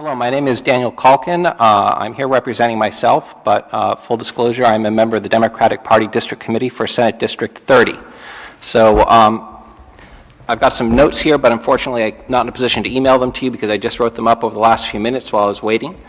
Hello, my name is Daniel Calkin. I'm here representing myself, but full disclosure, I'm a member of the Democratic Party District Committee for Senate District 30. So I've got some notes here, but unfortunately I'm not in a position to email them to you because I just wrote them up over the last few minutes while I was waiting.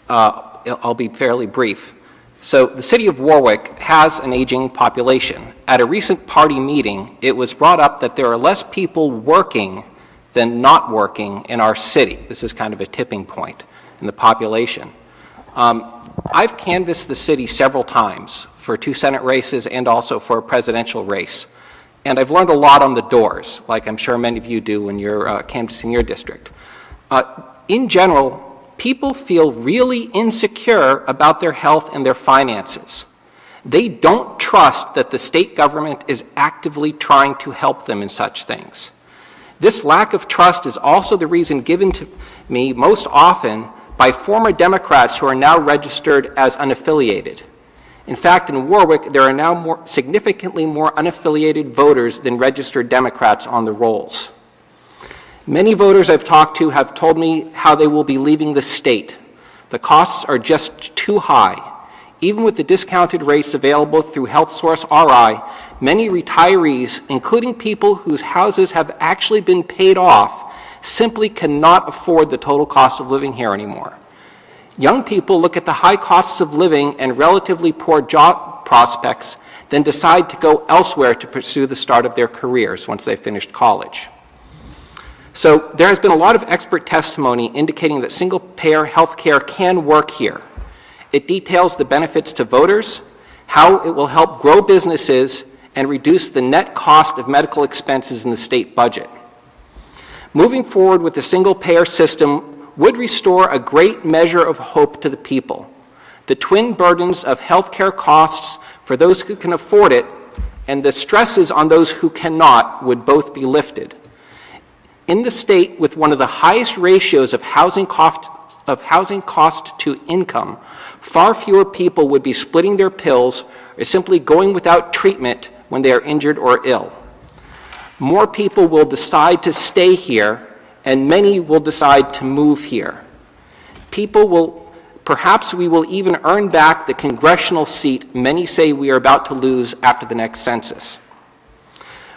I'll be fairly brief. So the city of Warwick has an aging population. At a recent party meeting, it was brought up that there are less people working than not working in our city. This is kind of a tipping point in the population. I've canvassed the city several times for 2 Senate races and also for a presidential race. And I've learned a lot on the doors, like I'm sure many of you do when you're canvassing your district. In general, people feel really insecure about their health and their finances. They don't trust that the state government is actively trying to help them in such things. This lack of trust is also the reason given to me most often by former Democrats who are now registered as unaffiliated. In fact, in Warwick, there are now significantly more unaffiliated voters than registered Democrats on the rolls. Many voters I've talked to have told me how they will be leaving the state. The costs are just too high. Even with the discounted rates available through HealthSource RI, many retirees, including people whose houses have actually been paid off, simply cannot afford the total cost of living here anymore. Young people look at the high costs of living and relatively poor job prospects, then decide to go elsewhere to pursue the start of their careers once they've finished college. So there has been a lot of expert testimony indicating that single-payer health care can work here. It details the benefits to voters, how it will help grow businesses, and reduce the net cost of medical expenses in the state budget. Moving forward with the single-payer system would restore a great measure of hope to the people. The twin burdens of healthcare costs for those who can afford it and the stresses on those who cannot would both be lifted. In the state with one of the highest ratios of housing cost to income, far fewer people would be splitting their pills or simply going without treatment when they are injured or ill. More people will decide to stay here, and many will decide to move here. Perhaps we will even earn back the congressional seat many say we are about to lose after the next census.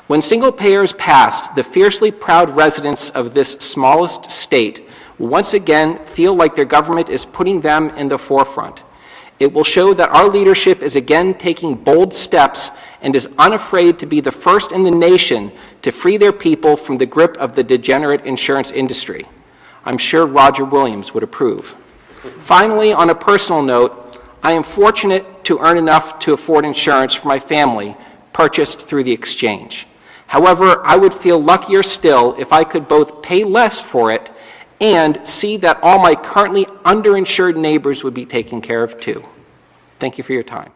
When single payers passed, the fiercely proud residents of this smallest state will once again feel like their government is putting them in the forefront. It will show that our leadership is again taking bold steps and is unafraid to be the first in the nation to free their people from the grip of the degenerate insurance industry. I'm sure Roger Williams would approve. Finally, on a personal note, I am fortunate to earn enough to afford insurance for my family purchased through the exchange. However, I would feel luckier still if I could both pay less for it and see that all my currently underinsured neighbors would be taken care of too. Thank you for your time.